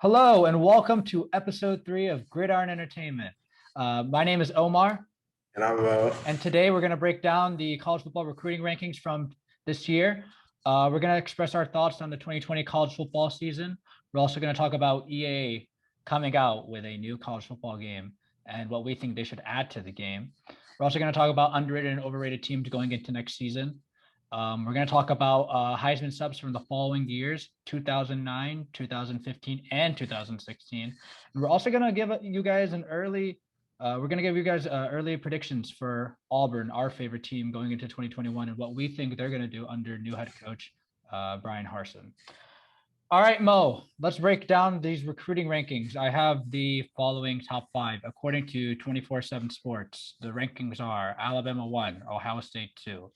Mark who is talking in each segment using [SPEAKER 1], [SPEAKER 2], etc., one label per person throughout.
[SPEAKER 1] Hello and welcome to episode 3 of Gridiron Entertainment. My name is Omar,
[SPEAKER 2] And I'm
[SPEAKER 1] and today we're going to break down the college football recruiting rankings from this year. We're going to express our thoughts on the 2020 college football season. We're also going to talk about EA coming out with a new college football game and what we think they should add to the game. We're also going to talk about underrated and overrated teams going into next season. We're going to talk about Heisman Snubs from the following years, 2009, 2015, and 2016. And we're also going to give you guys early predictions for Auburn, our favorite team going into 2021, and what we think they're going to do under new head coach Brian Harsin. All right, Mo, let's break down these recruiting rankings. I have the following top 5 according to 24/7 Sports. The rankings are Alabama 1, Ohio State 2,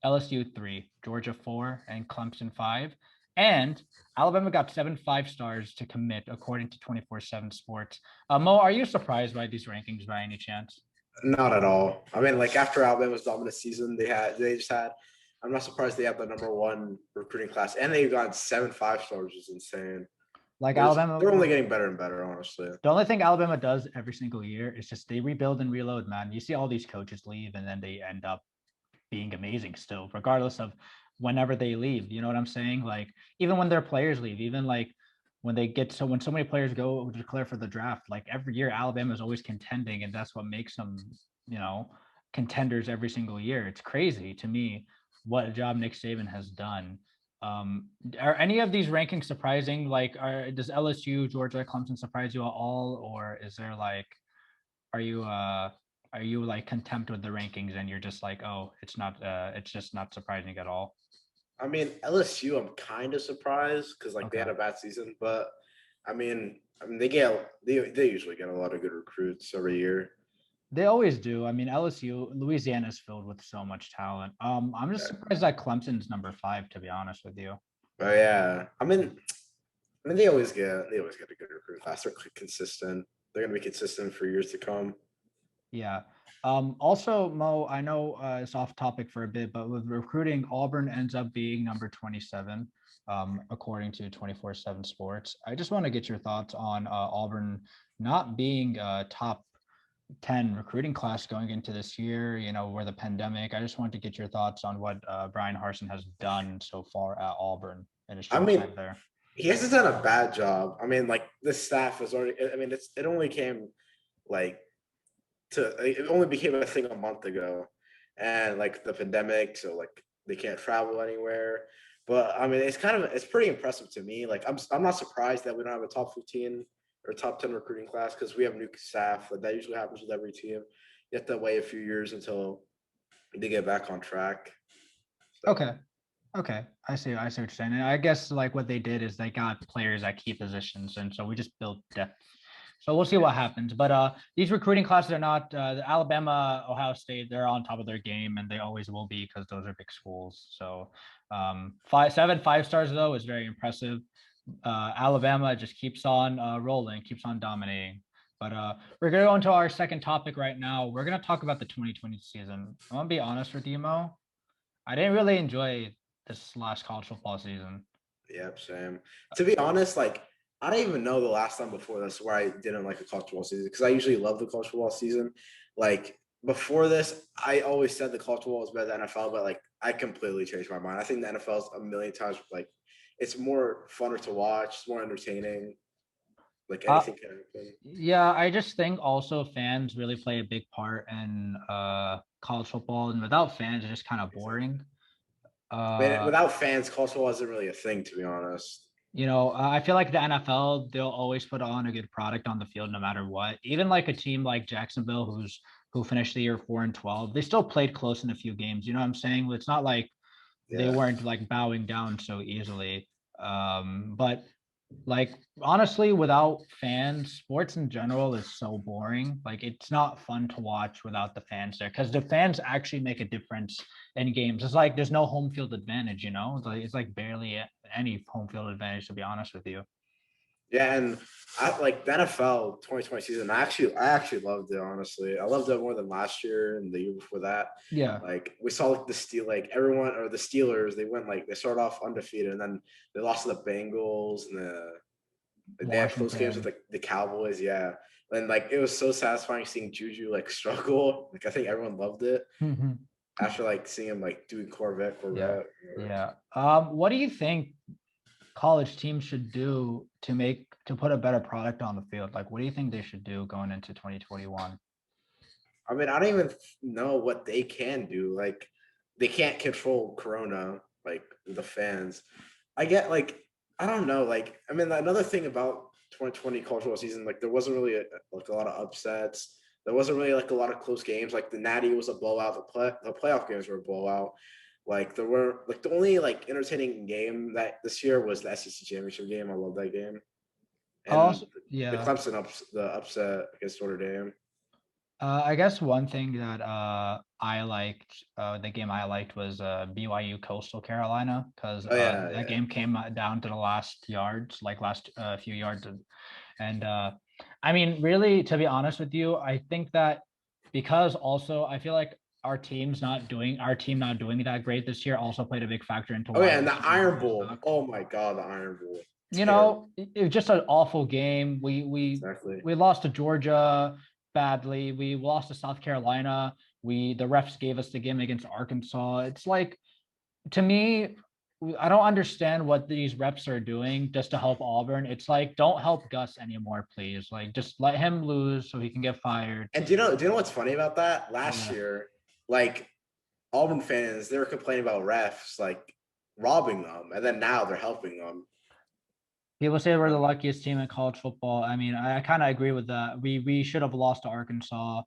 [SPEAKER 1] LSU 3, Georgia 4, and Clemson 5. And Alabama got 7 5-stars to commit according to 24/7 Sports. Mo, are you surprised by these rankings by any chance?
[SPEAKER 2] not at all. I mean, like after Alabama's dominant season, they just had. I'm not surprised they have the number one recruiting class, and they've got 7 5-stars, which is insane.
[SPEAKER 1] Like
[SPEAKER 2] They're
[SPEAKER 1] Alabama,
[SPEAKER 2] only getting better and better, honestly.
[SPEAKER 1] the only thing Alabama does every single year is just they rebuild and reload, man. You see all these coaches leave and then they end up being amazing still, regardless of whenever they leave. You know what I'm saying? Like even when their players leave, even like when so many players go declare for the draft, like every year Alabama is always contending, and that's what makes them, you know, contenders every single year. It's crazy to me what a job Nick Saban has done. Are any of these rankings surprising? Like, does LSU, Georgia, Clemson surprise you at all, or is there like, are you like contempt with the rankings and you're just like, oh, it's just not surprising at all?
[SPEAKER 2] I mean, LSU, I'm kind of surprised because like they had
[SPEAKER 1] Okay.
[SPEAKER 2] a bad season, but I mean they usually get a lot of good recruits every year.
[SPEAKER 1] They always do. I mean, LSU, Louisiana is filled with so much talent. I'm just
[SPEAKER 2] Yeah.
[SPEAKER 1] surprised that Clemson's number 5, to be honest with you.
[SPEAKER 2] But yeah, I mean they always get a good recruit class. They're consistent. They're gonna be consistent for years to come.
[SPEAKER 1] Yeah. Also, Mo, I know it's off topic for a bit, but with recruiting, Auburn ends up being number 27, according to 24/7 Sports. I just want to get your thoughts on Auburn not being a top 10 recruiting class going into this year, you know, where the pandemic. I just wanted to get your thoughts on what Brian Harson has done so far at Auburn in his
[SPEAKER 2] I
[SPEAKER 1] short time
[SPEAKER 2] mean,
[SPEAKER 1] there.
[SPEAKER 2] he hasn't done a bad job. I mean, like the staff was already. I mean, it only came like it only became a thing a month ago, and like the pandemic, so like they can't travel anywhere. But I mean, it's pretty impressive to me. Like I'm not surprised that we don't have a top 15 or top 10 recruiting class because we have new staff. Like that usually happens with every team. You have to wait a few years until they get back on track. So
[SPEAKER 1] Okay. Okay. I see what you're saying. And I guess like what they did is they got players at key positions. And so we just built depth. So we'll see
[SPEAKER 2] yeah.
[SPEAKER 1] what happens. But these recruiting classes are not the Alabama, Ohio State, they're on top of their game and they always will be because those are big schools. So 5 stars though is very impressive. Alabama just keeps on rolling, keeps on dominating. But we're going to go into our second topic right now. We're going to talk about the 2020 season. I'm going to be honest with you, Mo. I didn't really enjoy this last college football season.
[SPEAKER 2] Yep, same. To be honest, like I don't even know the last time before this where I didn't like a college football season because I usually love the college football season. Like before this, I always said the college football was better than NFL, but like I completely changed my mind. I think the NFL is a million times like it's more funner to watch, it's more entertaining. Like
[SPEAKER 1] Uh,
[SPEAKER 2] anything can happen.
[SPEAKER 1] yeah, I just think also fans really play a big part in college football, and without fans, it's just kind of
[SPEAKER 2] Exactly.
[SPEAKER 1] boring.
[SPEAKER 2] I mean,
[SPEAKER 1] Uh,
[SPEAKER 2] without fans, college football isn't really a thing, to be honest.
[SPEAKER 1] I feel like the NFL, they'll always put on a good product on the field no matter what. Even like a team like Jacksonville, who finished the year 4-12, they still played close in a few games. You know what I'm saying? It's not like they
[SPEAKER 2] Yeah.
[SPEAKER 1] weren't like bowing down so easily. But like honestly, without fans, sports in general is so boring. Like it's not fun to watch without the fans there because the fans actually make a difference in games. It's like there's no home field advantage, you know? It's like barely any home field advantage, to be honest with you.
[SPEAKER 2] Yeah, and I like the NFL 2020 season. I actually loved it, honestly. I loved it more than last year and the year before that.
[SPEAKER 1] Yeah.
[SPEAKER 2] Like we saw like like everyone or the Steelers, they went like they started off undefeated and then they lost to the Bengals and They had close games with
[SPEAKER 1] Washington.
[SPEAKER 2] the Cowboys, yeah. And like it was so satisfying seeing Juju like struggle. Like I think everyone loved it after like seeing him like doing
[SPEAKER 1] Yeah.
[SPEAKER 2] Corvette.
[SPEAKER 1] Yeah. What do you think college teams should do to put a better product on the field? Like, what do you think they should do going into 2021?
[SPEAKER 2] I mean, I don't even know what they can do. Like, they can't control Corona, like the fans. I get like, I don't know. Like, I mean, another thing about 2020 cultural season, like there wasn't really like a lot of upsets. There wasn't really like a lot of close games. Like the Natty was a blowout. The playoff games were a blowout. Like there were like the only like entertaining game that this year was the SEC championship game. I love that game. And
[SPEAKER 1] Also,
[SPEAKER 2] the
[SPEAKER 1] yeah.
[SPEAKER 2] the upset against Notre Dame.
[SPEAKER 1] I guess one thing that I liked, the game I liked was BYU Coastal Carolina, because
[SPEAKER 2] Oh yeah,
[SPEAKER 1] that
[SPEAKER 2] yeah.
[SPEAKER 1] game came down to the last yards, like last few yards, and I mean, really, to be honest with you, I think that because also I feel like our team not doing that great this year also played a big factor into
[SPEAKER 2] Oh
[SPEAKER 1] why
[SPEAKER 2] yeah, and
[SPEAKER 1] the
[SPEAKER 2] the
[SPEAKER 1] Super Bowl
[SPEAKER 2] Iron
[SPEAKER 1] was
[SPEAKER 2] Bowl.
[SPEAKER 1] sucked.
[SPEAKER 2] Oh my God, the Iron Bowl.
[SPEAKER 1] You
[SPEAKER 2] Terrible.
[SPEAKER 1] know, it was just an awful game.
[SPEAKER 2] Exactly.
[SPEAKER 1] We lost to Georgia badly. We lost to South Carolina. The refs gave us the game against Arkansas. It's like, to me, I don't understand what these reps are doing just to help Auburn. It's like, don't help Gus anymore, please. Like, just let him lose so he can get fired.
[SPEAKER 2] And do you know what's funny about that? Last
[SPEAKER 1] Yeah.
[SPEAKER 2] year, like Auburn fans, they were complaining about refs like robbing them, and then now they're helping them.
[SPEAKER 1] People say we're the luckiest team in college football. I mean, I kind of agree with that. We should have lost to Arkansas.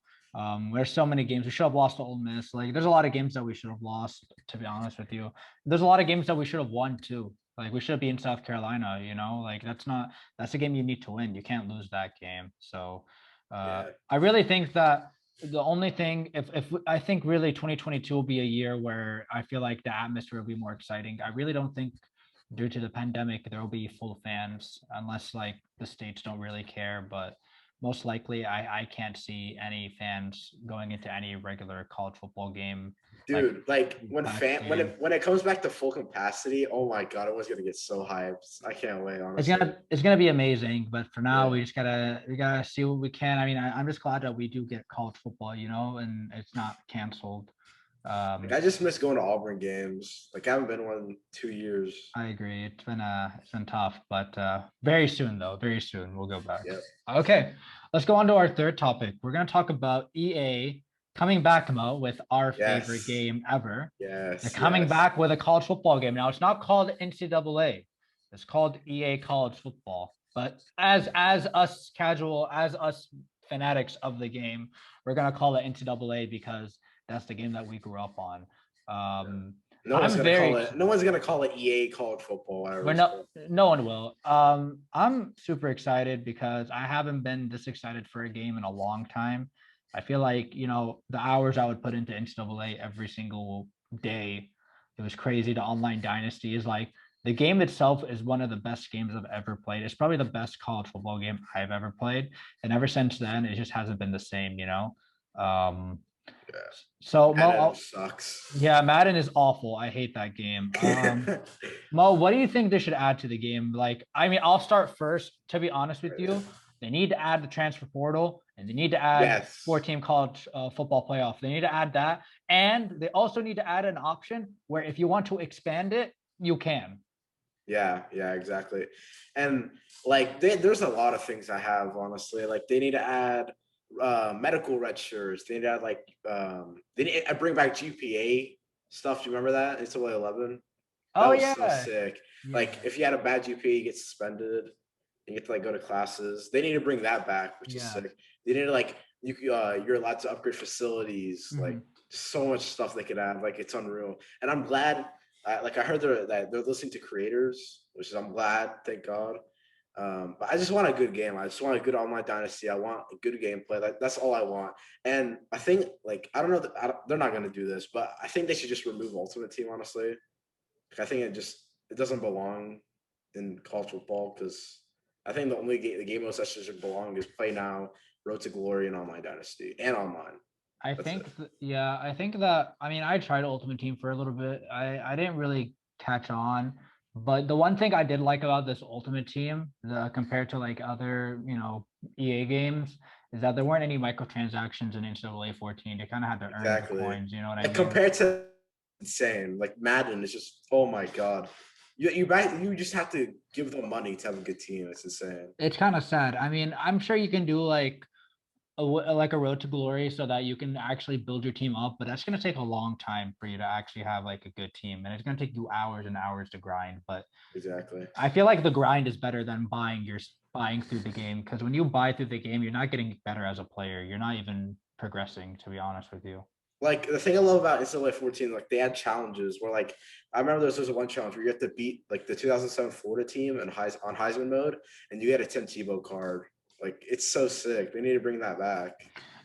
[SPEAKER 1] There's so many games we should have lost to Ole Miss. Like, there's a lot of games that we should have lost. To be honest with you, there's a lot of games that we should have won too. Like, we should be in South Carolina. You know, like that's a game you need to win. You can't lose that game. So,
[SPEAKER 2] Yeah,
[SPEAKER 1] I really think that the only thing, if I think really 2022 will be a year where I feel like the atmosphere will be more exciting. I really don't think due to the pandemic there will be full fans unless like the states don't really care, but most likely I can't see any fans going into any regular college football game, like
[SPEAKER 2] dude. Like
[SPEAKER 1] packed stadium.
[SPEAKER 2] when it comes back to full capacity, oh my God, it was gonna get so hyped. I can't wait,
[SPEAKER 1] it's
[SPEAKER 2] honestly.
[SPEAKER 1] gonna it's gonna be amazing, but for now
[SPEAKER 2] Yeah.
[SPEAKER 1] we gotta see what we can. I mean, I'm just glad that we do get college football, you know, and it's not canceled.
[SPEAKER 2] Like
[SPEAKER 1] um
[SPEAKER 2] I just miss going to Auburn games. Like I haven't been one in 2 years.
[SPEAKER 1] I agree. It's been tough, but very soon though, very soon we'll go back.
[SPEAKER 2] Yep.
[SPEAKER 1] Okay, let's go on to our third topic. We're gonna talk about EA coming back, Mo, with our favorite
[SPEAKER 2] Yes.
[SPEAKER 1] game ever. They're
[SPEAKER 2] Yes.
[SPEAKER 1] coming
[SPEAKER 2] Yes.
[SPEAKER 1] back with a college football game. Now it's not called NCAA. It's called EA College Football. But as us fanatics of the game, we're gonna call it NCAA because that's the game that we grew up on.
[SPEAKER 2] Yeah.
[SPEAKER 1] Um,
[SPEAKER 2] No one's
[SPEAKER 1] I'm
[SPEAKER 2] gonna
[SPEAKER 1] very
[SPEAKER 2] call it. No one's gonna call it EA college football. Whatever
[SPEAKER 1] we're
[SPEAKER 2] it's
[SPEAKER 1] no
[SPEAKER 2] called.
[SPEAKER 1] no one will. I'm super excited because I haven't been this excited for a game in a long time. I feel like, you know, the hours I would put into NCAA every single day, it was crazy. The online dynasty is like the game itself is one of the best games I've ever played. It's probably the best college football game I've ever played. And ever since then, it just hasn't been the same, you know. Um,
[SPEAKER 2] Yeah.
[SPEAKER 1] so Mo,
[SPEAKER 2] Madden sucks.
[SPEAKER 1] yeah, Madden is awful. I hate that game. Mo, what do you think they should add to the game? Like, I mean, I'll start first. To be honest with you, they need to add the transfer portal, and they need to add
[SPEAKER 2] Yes.
[SPEAKER 1] four-team college football playoff. They need to add that, and they also need to add an option where if you want to expand it, you can.
[SPEAKER 2] Yeah. Yeah. Exactly. And like, there's a lot of things I have honestly. Like, they need to add medical red shirts. They need to add like they need to bring back GPA stuff. Do you remember that? It's only 11. That
[SPEAKER 1] Oh
[SPEAKER 2] was so
[SPEAKER 1] yeah,
[SPEAKER 2] sick. Like,
[SPEAKER 1] yeah,
[SPEAKER 2] if you had a bad GPA, you get suspended. You get to like go to classes. They need to bring that back, which is
[SPEAKER 1] yeah.
[SPEAKER 2] sick. They need to like you're allowed to upgrade facilities. Like
[SPEAKER 1] Mhm.
[SPEAKER 2] so much stuff they could add. Like it's unreal. And I'm glad. Like I heard that they're listening to creators, which is I'm glad. Thank God. But I just want a good game. I just want a good online dynasty. I want a good gameplay. That's all I want. And I think like I don't know that they're not going to do this, but I think they should just remove Ultimate Team. Honestly, like, I think it doesn't belong in college football because I think the game mode that should belong is Play Now, Road to Glory, and Online Dynasty, and online. That's it.
[SPEAKER 1] I think that, I mean, I tried Ultimate Team for a little bit. I didn't really catch on. But the one thing I did like about this Ultimate Team, compared to like other, EA games, is that there weren't any microtransactions in NCAA 14. They kind of had to earn the
[SPEAKER 2] Exactly.
[SPEAKER 1] coins. You know what I
[SPEAKER 2] Like
[SPEAKER 1] mean?
[SPEAKER 2] compared to insane, like Madden is just oh my god. You just have to give them money to have a good team. It's insane.
[SPEAKER 1] It's kind of sad. I mean, I'm sure you can do like like a road to glory so that you can actually build your team up, but that's going to take a long time for you to actually have like a good team, and it's going to take you hours and hours to grind. But
[SPEAKER 2] Exactly.
[SPEAKER 1] I feel like the grind is better than buying through the game, because when you buy through the game, you're not getting better as a player. You're not even progressing, to be honest with you.
[SPEAKER 2] Like the thing I love about NCAA 14, like they had challenges where like I remember there was one challenge where you have to beat like the 2007 Florida team and on Heisman mode, and you get a Tim Tebow card. Like it's so sick. They need to bring that back.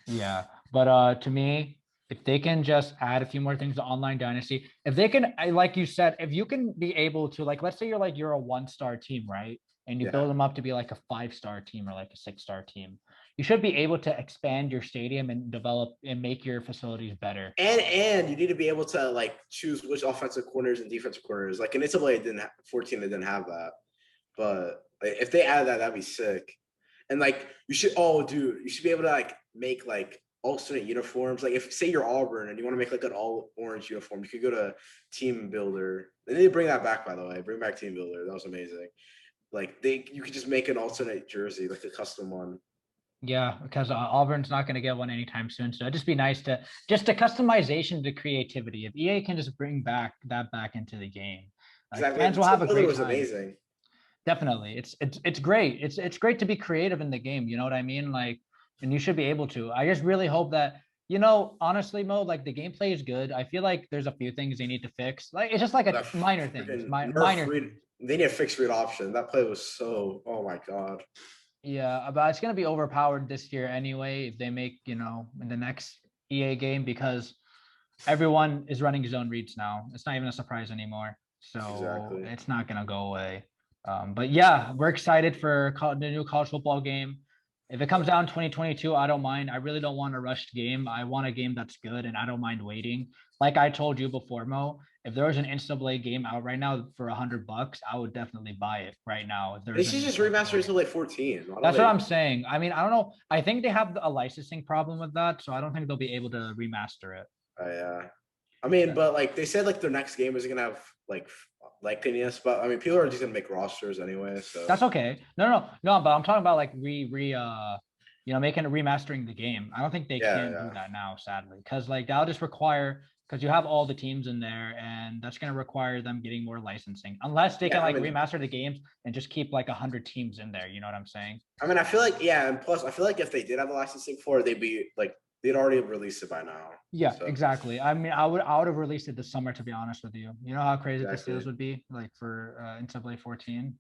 [SPEAKER 1] Yeah, but to me, if they can just add a few more things to Online Dynasty, if they can, like you said, if you can be able to, like, let's say you're a 1-star team, right? And you
[SPEAKER 2] Yeah.
[SPEAKER 1] build them up to be like a 5-star team or like a 6-star team, you should be able to expand your stadium and develop and make your facilities better.
[SPEAKER 2] And you need to be able to like choose which offensive corners and defensive corners. Like in NCAA, it didn't 14, they didn't have that. But like, if they add that, that'd be sick. And like you should, oh dude, you should be able to like make like alternate uniforms. Like if say you're Auburn and you want to make like an all orange uniform, you could go to Team Builder. They need to bring that back, by the way. Bring back Team Builder. That was amazing. Like you could just make an alternate jersey, like a custom one.
[SPEAKER 1] Yeah, because Auburn's not going to get one anytime soon. So it'd just be nice to just the customization, the creativity. If EA can just bring back into the game, like
[SPEAKER 2] Exactly.
[SPEAKER 1] fans
[SPEAKER 2] The
[SPEAKER 1] will have
[SPEAKER 2] Team
[SPEAKER 1] a
[SPEAKER 2] Builder
[SPEAKER 1] great
[SPEAKER 2] was
[SPEAKER 1] time.
[SPEAKER 2] amazing.
[SPEAKER 1] Definitely. It's great. It's great to be creative in the game. You know what I mean? Like, and you should be able to. I just really hope that, honestly, Mo, like the gameplay is good. I feel like there's a few things they need to fix. Like it's just like
[SPEAKER 2] That
[SPEAKER 1] minor things,
[SPEAKER 2] freaking nerf
[SPEAKER 1] minor
[SPEAKER 2] read.
[SPEAKER 1] things.
[SPEAKER 2] They need a fixed read option. That play was so. Oh my god.
[SPEAKER 1] Yeah, but it's gonna be overpowered this year anyway if they make, in the next EA game, because everyone is running zone reads now. It's not even a surprise anymore. So
[SPEAKER 2] Exactly.
[SPEAKER 1] it's not gonna go away. But yeah, we're excited for the new college football game. If it comes out in 2022, I don't mind. I really don't want a rushed game. I want a game that's good, and I don't mind waiting. Like I told you before, Mo, if there was an NCAA game out right now for $100, I would definitely buy it right now. If there
[SPEAKER 2] They
[SPEAKER 1] was an
[SPEAKER 2] should just
[SPEAKER 1] NCAA
[SPEAKER 2] remaster
[SPEAKER 1] football
[SPEAKER 2] it to
[SPEAKER 1] game.
[SPEAKER 2] like 14. Why don't
[SPEAKER 1] That's what
[SPEAKER 2] they?
[SPEAKER 1] I'm saying. I mean, I don't know. I think they have a licensing problem with that, so I don't think they'll be able to remaster it.
[SPEAKER 2] I mean,
[SPEAKER 1] Yeah.
[SPEAKER 2] but like they said, like their next game is gonna have like Phineas, but I mean, people are just gonna make rosters anyway. So
[SPEAKER 1] That's okay. No, but I'm talking about like making remastering the game. I don't think they
[SPEAKER 2] yeah,
[SPEAKER 1] can do
[SPEAKER 2] yeah.
[SPEAKER 1] that now, sadly, because like that'll just require, because you have all the teams in there, and that's gonna require them getting more licensing. Unless they can
[SPEAKER 2] Yeah, I
[SPEAKER 1] like
[SPEAKER 2] mean,
[SPEAKER 1] remaster the games and just keep like 100 teams in there. You know what I'm saying?
[SPEAKER 2] I feel like yeah, and plus, I feel like if they did have the licensing for it, they'd be like they'd already released it by now.
[SPEAKER 1] Yeah,
[SPEAKER 2] So
[SPEAKER 1] exactly. I mean, I would have released it this summer, to be honest with you. You know how crazy the sales
[SPEAKER 2] exactly,
[SPEAKER 1] would be, like for NCAA 14,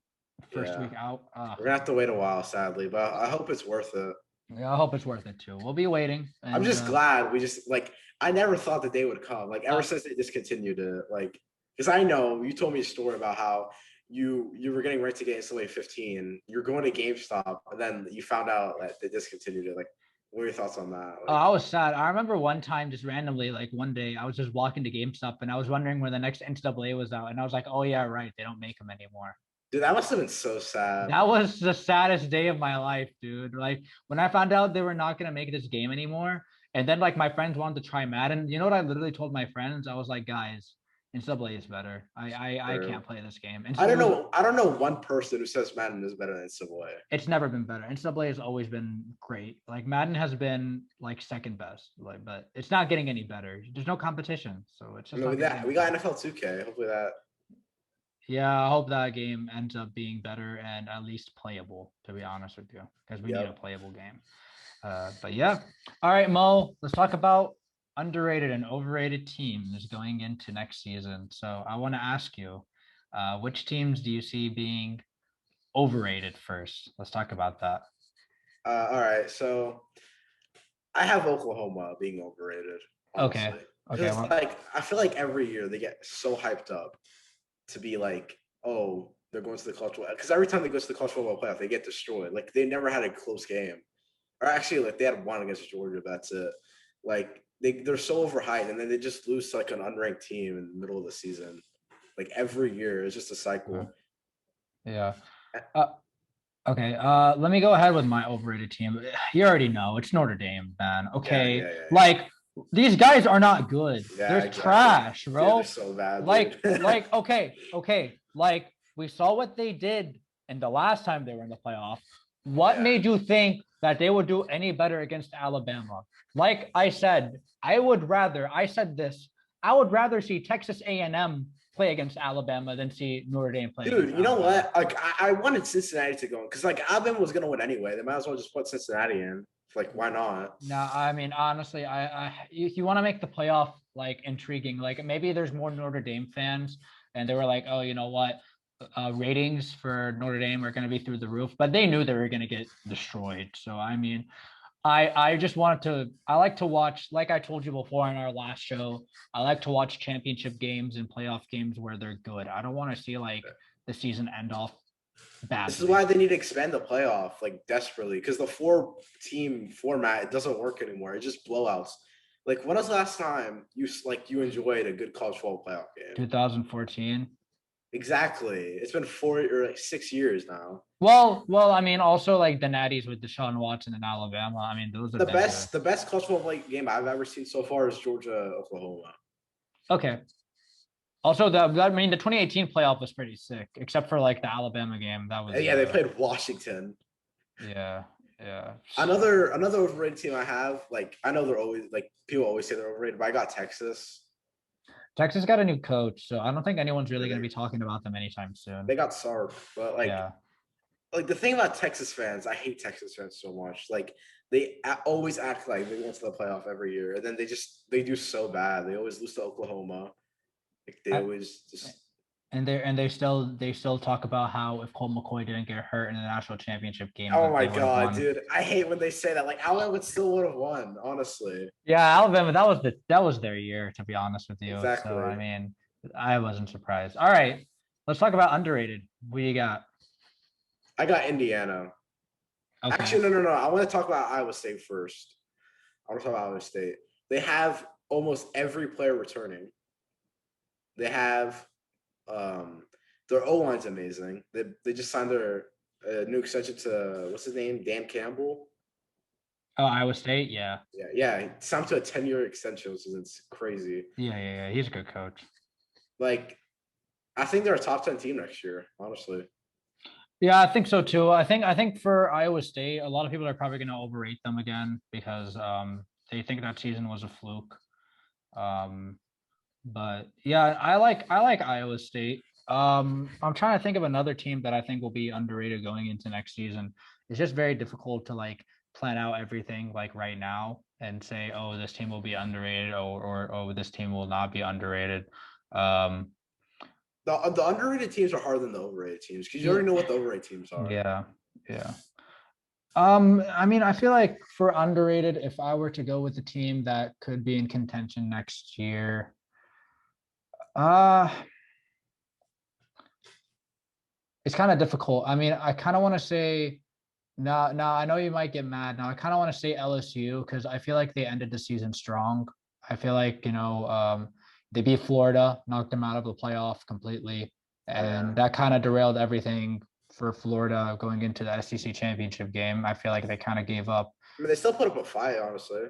[SPEAKER 1] first
[SPEAKER 2] yeah,
[SPEAKER 1] week out.
[SPEAKER 2] we're gonna have to wait a while, sadly, but I hope it's worth it.
[SPEAKER 1] Yeah, I hope it's worth it too. We'll be waiting,
[SPEAKER 2] I'm
[SPEAKER 1] and
[SPEAKER 2] just glad we just like I never thought that they would come. Like ever
[SPEAKER 1] uh,
[SPEAKER 2] since they discontinued it, like because I know you told me a story about how you were getting ready to get NCAA 15. You're going to GameStop, and then you found out that they discontinued it. Like, what are your thoughts on that?
[SPEAKER 1] I
[SPEAKER 2] Like,
[SPEAKER 1] was sad. I remember one time, just randomly, like one day, I was just walking to GameStop and I was wondering when the next NCAA was out, and I was like, "Oh yeah, right, they don't make them anymore."
[SPEAKER 2] dude, that must have been so sad.
[SPEAKER 1] That was the saddest day of my life, dude. Like when I found out they were not gonna make this game anymore, and then like my friends wanted to try Madden. You know what I literally told my friends? I was like, "Guys, NCAA is better. I
[SPEAKER 2] Bro.
[SPEAKER 1] can't play this game."
[SPEAKER 2] I
[SPEAKER 1] NCAA
[SPEAKER 2] don't
[SPEAKER 1] was
[SPEAKER 2] know. I don't know one person who says Madden is better than NCAA.
[SPEAKER 1] It's never been better. NCAA has always been great. Like Madden has been like second best. Like, but it's not getting any better. There's no competition, so it's
[SPEAKER 2] I
[SPEAKER 1] just
[SPEAKER 2] mean,
[SPEAKER 1] not
[SPEAKER 2] with
[SPEAKER 1] getting
[SPEAKER 2] that,
[SPEAKER 1] any
[SPEAKER 2] we got
[SPEAKER 1] better.
[SPEAKER 2] NFL 2K. Hopefully that.
[SPEAKER 1] Yeah, I hope that game ends up being better and at least playable, to be honest with you, because we need a
[SPEAKER 2] Yep.
[SPEAKER 1] playable game. But yeah. All right, Mo, let's talk about underrated and overrated teams going into next season. So I want to ask you, which teams do you see being overrated first? Let's talk about that.
[SPEAKER 2] All right. So I have Oklahoma being overrated,
[SPEAKER 1] Okay.
[SPEAKER 2] honestly,
[SPEAKER 1] Okay.
[SPEAKER 2] because
[SPEAKER 1] Well,
[SPEAKER 2] like I feel like every year they get so hyped up to be like, oh, they're going to the college football. Because every time they go to the college football playoff, they get destroyed. Like they never had a close game, or actually, like they had one against Georgia. But that's it. Like they're so overhyped, and then they just lose to like an unranked team in the middle of the season. like every year. It's just a
[SPEAKER 1] Uh,
[SPEAKER 2] cycle.
[SPEAKER 1] Yeah. Uh, okay. Let me go ahead with my overrated team. You already know it's Notre Dame, man.
[SPEAKER 2] Yeah,
[SPEAKER 1] Okay.
[SPEAKER 2] yeah, yeah, yeah.
[SPEAKER 1] Like these guys are not good.
[SPEAKER 2] Yeah,
[SPEAKER 1] They're
[SPEAKER 2] exactly.
[SPEAKER 1] trash,
[SPEAKER 2] Dude, they're
[SPEAKER 1] bro.
[SPEAKER 2] so bad, dude.
[SPEAKER 1] Okay. Like we saw what they did in the last time they were in the playoff. What
[SPEAKER 2] Yeah.
[SPEAKER 1] made you think that they would do any better against Alabama? Like I said, I said this, I would rather see Texas A&M play against Alabama than see Notre Dame play against
[SPEAKER 2] Dude, you know
[SPEAKER 1] Alabama.
[SPEAKER 2] what? Like, I wanted Cincinnati to go because like Alabama was gonna win anyway. They might as well just put Cincinnati in. Like, why not?
[SPEAKER 1] No, I mean honestly, if you want to make the playoff like intriguing, like maybe there's more Notre Dame fans, and they were like, oh, you know what, ratings for Notre Dame are going to be through the roof, but they knew they were going to get destroyed. So I mean, I just wanted to. I like to watch, like I told you before in our last show, I like to watch championship games and playoff games where they're good. I don't want to see like the season end off
[SPEAKER 2] This is
[SPEAKER 1] badly.
[SPEAKER 2] why they need to expand the playoff like desperately because the 4-team format it doesn't work anymore. It's just blowouts. Like, when was the last time you enjoyed a good college football playoff game?
[SPEAKER 1] 2014.
[SPEAKER 2] Exactly. It's been 4 or 6 years now.
[SPEAKER 1] I mean, also like the Natties with Deshaun Watson in Alabama. I mean, those have
[SPEAKER 2] The
[SPEAKER 1] been
[SPEAKER 2] best,
[SPEAKER 1] good.
[SPEAKER 2] the best college football game I've ever seen so far is Georgia Oklahoma.
[SPEAKER 1] Okay. Also, I mean, the 2018 playoff was pretty sick, except for like the Alabama game. That was,
[SPEAKER 2] Yeah, they played Washington.
[SPEAKER 1] yeah, yeah.
[SPEAKER 2] Another overrated team I have. Like, I know they're always like people always say they're overrated, but I got Texas.
[SPEAKER 1] Texas got a new coach, so I don't think anyone's
[SPEAKER 2] Yeah,
[SPEAKER 1] really going to be talking about them anytime soon.
[SPEAKER 2] they got Sark, but
[SPEAKER 1] Yeah.
[SPEAKER 2] like the thing about Texas fans, I hate Texas fans so much. Like, always act like they went to the playoff every year, and then they do so bad. They always lose to Oklahoma. Like, they
[SPEAKER 1] I,
[SPEAKER 2] always just
[SPEAKER 1] and they still talk about how if Colt McCoy didn't get hurt in the national championship game,
[SPEAKER 2] oh
[SPEAKER 1] that
[SPEAKER 2] my
[SPEAKER 1] they would have
[SPEAKER 2] god,
[SPEAKER 1] won.
[SPEAKER 2] dude, I hate when they say that. Like, Alabama still would have won, honestly.
[SPEAKER 1] Yeah, Alabama, that was their year, to be honest with you. So I
[SPEAKER 2] Exactly.
[SPEAKER 1] mean, I wasn't surprised. All right, let's talk about underrated. What you got?
[SPEAKER 2] I got Indiana.
[SPEAKER 1] Okay.
[SPEAKER 2] Actually, no. I want to talk about Iowa State first. I want to talk about Iowa State. They have almost every player returning. They have their O line's amazing. They just signed their new extension to what's his name, Dan Campbell.
[SPEAKER 1] Oh, Iowa State. Yeah.
[SPEAKER 2] Yeah. Signed to a 10-year extension, which is crazy.
[SPEAKER 1] Yeah. He's a good coach.
[SPEAKER 2] Like, I think they're a top 10 team next year. Honestly,
[SPEAKER 1] Yeah, I think so too. I think for Iowa State, a lot of people are probably going to overrate them again because they think that season was a fluke. Um, but yeah, I like Iowa State. I'm trying to think of another team that I think will be underrated going into next season. It's just very difficult to like plan out everything like right now and say, oh, this team will be underrated or oh, this team will not be underrated. Um,
[SPEAKER 2] the underrated teams are harder than the overrated teams because you
[SPEAKER 1] yeah,
[SPEAKER 2] already know what the overrated teams are.
[SPEAKER 1] yeah, yeah. I mean, I feel like for underrated, if I were to go with a team that could be in contention next year, uh, it's kind of difficult. I mean, I kind of want to say now I know you might get mad. Now I kind of want to say LSU because I feel like they ended the season strong. I feel like, they beat Florida, knocked them out of the playoff completely,
[SPEAKER 2] Yeah,
[SPEAKER 1] and that kind of derailed everything for Florida going into the SEC championship game. I feel like they kind of gave up.
[SPEAKER 2] I mean they still put up a fight, honestly.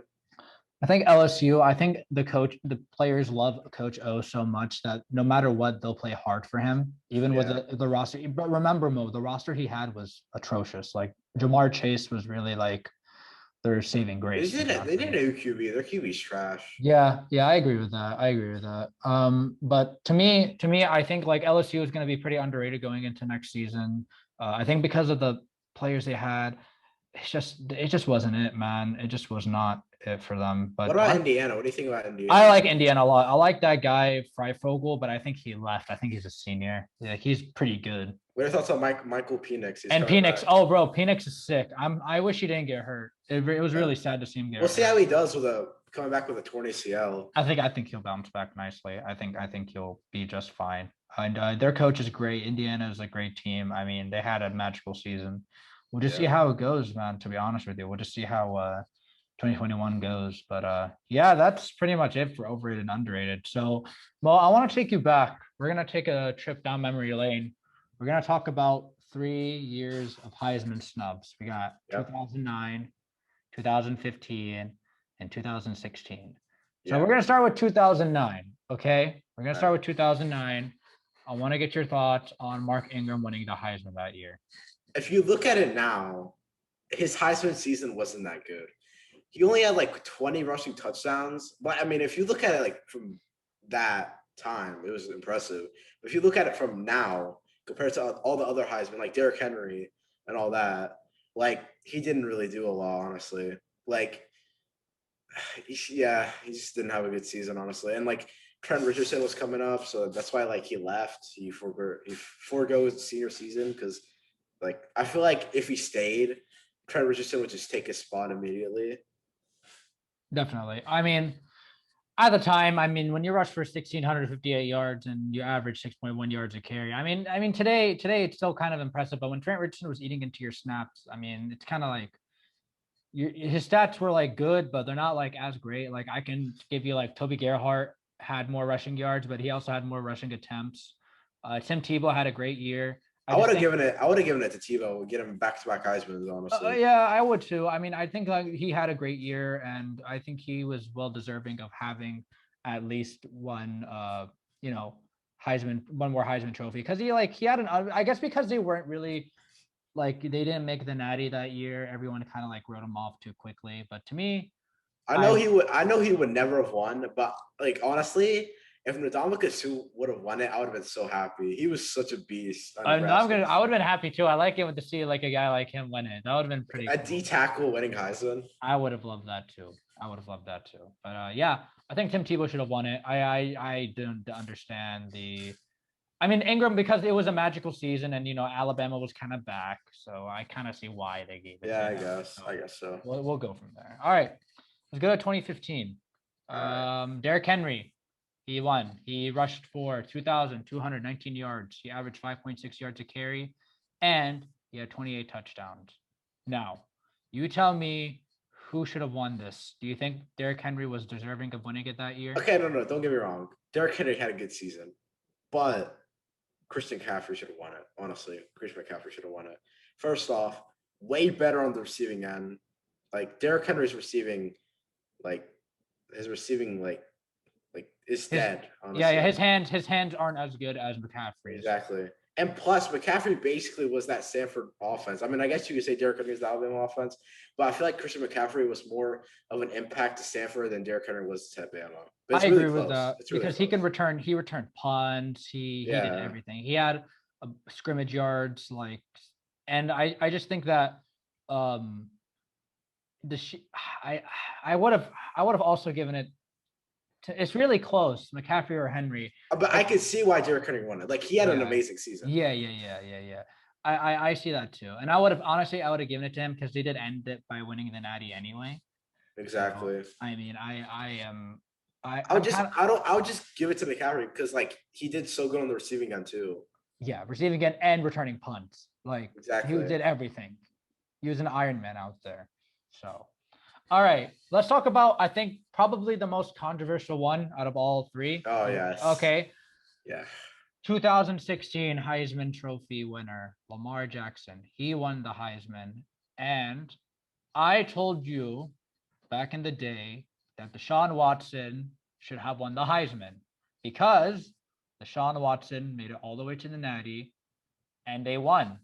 [SPEAKER 1] I think LSU, I think the players love Coach O so much that no matter what, they'll play hard for him, even with
[SPEAKER 2] Yeah,
[SPEAKER 1] the roster. But remember, Mo, the roster he had was atrocious. Like Jamar Chase was really like their saving grace, to be
[SPEAKER 2] they
[SPEAKER 1] honest with
[SPEAKER 2] didn't
[SPEAKER 1] you.
[SPEAKER 2] know QB. Their QB's trash.
[SPEAKER 1] Yeah, I agree with that. I agree with that. But to me, I think like LSU is going to be pretty underrated going into next season. I think because of the players they had, it just wasn't it, man. It just was not it for them.
[SPEAKER 2] What
[SPEAKER 1] But
[SPEAKER 2] about Indiana? What do you think about
[SPEAKER 1] I
[SPEAKER 2] Indiana?
[SPEAKER 1] like Indiana a lot. I like that guy Freifogel, but I think he left. I think he's a senior. Yeah, he's pretty good.
[SPEAKER 2] What are your thoughts on Michael Penix? He's
[SPEAKER 1] And
[SPEAKER 2] coming
[SPEAKER 1] Penix,
[SPEAKER 2] back.
[SPEAKER 1] oh bro, Penix is sick. I wish he didn't get hurt. It was
[SPEAKER 2] Yeah.
[SPEAKER 1] really sad to see him get
[SPEAKER 2] We'll see how
[SPEAKER 1] hurt.
[SPEAKER 2] he does with a coming back with a torn ACL.
[SPEAKER 1] I think he'll bounce back nicely. I think he'll be just fine. And their coach is great. Indiana is a great team. I mean, they had a magical season. We'll just see
[SPEAKER 2] Yeah.
[SPEAKER 1] how it goes, man. To be honest with you, we'll just see how 2021 goes. But yeah, that's pretty much it for overrated and underrated. So, well, I want to take you back. We're gonna take a trip down memory lane. We're gonna talk about 3 years of Heisman snubs. We got
[SPEAKER 2] Yep.
[SPEAKER 1] 2009, 2015, and 2016. So
[SPEAKER 2] Yeah.
[SPEAKER 1] we're gonna start with 2009. Okay, we're gonna
[SPEAKER 2] All
[SPEAKER 1] start
[SPEAKER 2] right.
[SPEAKER 1] with 2009. I want to get your thoughts on Mark Ingram winning the Heisman that year.
[SPEAKER 2] If you look at it now, his Heisman season wasn't that good. He only had like 20 rushing touchdowns. But I mean, if you look at it like from that time, it was impressive. But if you look at it from now, compared to all the other Heisman, like Derrick Henry and all that, like he didn't really do a lot, honestly. Like, yeah, he just didn't have a good season, honestly. And like Trent Richardson was coming up, so that's why like he left. He forgoes senior season because like I feel like if he stayed, Trent Richardson would just take his spot immediately.
[SPEAKER 1] Definitely. I mean, at the time, I mean, when you rush for 1,658 yards and you average 6.1 yards a carry, I mean, today it's still kind of impressive. But when Trent Richardson was eating into your snaps, I mean, it's kind of like his stats were like good, but they're not like as great. Like I can give you like Toby Gerhart had more rushing yards, but he also had more rushing attempts. Tim Tebow had a great year.
[SPEAKER 2] I would have given it. I would have given it to Tebow. Get him back-to-back Heisman's, honestly.
[SPEAKER 1] Yeah, I would too. I mean, I think like he had a great year, and I think he was well deserving of having at least one, you know, one more Heisman trophy because he had an. I guess because they weren't really like they didn't make the Natty that year. Everyone kind of like wrote him off too quickly. But to me,
[SPEAKER 2] I know he would. I know he would never have won, but like honestly, if Ndamukong Suh would have won it, I would have been so happy. He was such a beast.
[SPEAKER 1] I would have been happy too. I like it to see like a guy like him win it. That would have been pretty.
[SPEAKER 2] A
[SPEAKER 1] cool.
[SPEAKER 2] D tackle winning Heisman.
[SPEAKER 1] I would have loved that too. But yeah, I think Tim Tebow should have won it. I didn't understand the. I mean Ingram because it was a magical season and Alabama was kind of back, so I kind of see why they gave it.
[SPEAKER 2] Yeah, I guess. So I guess so.
[SPEAKER 1] We'll go from there. All right, let's go to 2015. Derrick Henry. He won. He rushed for 2,219 yards. He averaged 5.6 yards a carry, and he had 28 touchdowns. Now, you tell me who should have won this. Do you think Derrick Henry was deserving of winning it that year?
[SPEAKER 2] Okay, no, don't get me wrong. Derrick Henry had a good season, but Christian McCaffrey should have won it. Honestly, Christian McCaffrey should have won it. First off, way better on the receiving end. Like Derrick Henry's receiving, like his receiving, like is dead. Honestly.
[SPEAKER 1] Yeah, his hands aren't as good as McCaffrey's.
[SPEAKER 2] Exactly. And plus, McCaffrey basically was that Stanford offense. I mean, I guess you could say Derrick Henry is the Alabama offense, but I feel like Christian McCaffrey was more of an impact to Stanford than Derrick Henry was to Alabama.
[SPEAKER 1] I agree with that because he can return. He returned punts. He did everything. He had scrimmage yards, and I just think that I would have also given it. It's really close, McCaffrey or Henry.
[SPEAKER 2] But I could see why Derrick Henry won it. Like he had an amazing season.
[SPEAKER 1] Yeah. I see that too. And I would have given it to him because they did end it by winning the Natty anyway.
[SPEAKER 2] Exactly.
[SPEAKER 1] So, I mean, I
[SPEAKER 2] would just give it to McCaffrey because like he did so good on the receiving end too.
[SPEAKER 1] Yeah, receiving end and returning punts. Like
[SPEAKER 2] exactly.
[SPEAKER 1] He did everything. He was an Iron Man out there. So all right, let's talk about, I think, probably the most controversial one out of all three.
[SPEAKER 2] Oh, yes.
[SPEAKER 1] Okay.
[SPEAKER 2] Yeah.
[SPEAKER 1] 2016 Heisman Trophy winner, Lamar Jackson. He won the Heisman. And I told you back in the day that Deshaun Watson should have won the Heisman because Deshaun Watson made it all the way to the Natty and they won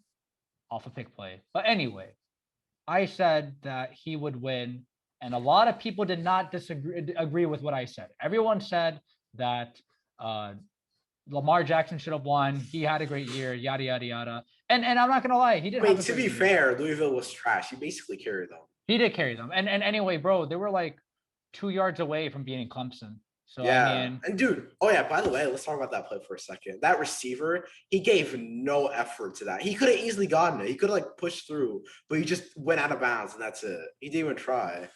[SPEAKER 1] off a pick play. But anyway, I said that he would win. And a lot of people did not agree with what I said. Everyone said that Lamar Jackson should have won. He had a great year, yada, yada, yada. And I'm not going to lie. He did.
[SPEAKER 2] Wait, to be fair, Louisville was trash. He basically carried them.
[SPEAKER 1] He did carry them. And anyway, bro, they were like 2 yards away from beating Clemson. So,
[SPEAKER 2] yeah.
[SPEAKER 1] I mean,
[SPEAKER 2] and dude, oh yeah, by the way, let's talk about that play for a second. That receiver, he gave no effort to that. He could have easily gotten it. He could have like pushed through, but he just went out of bounds and that's it. He didn't even try.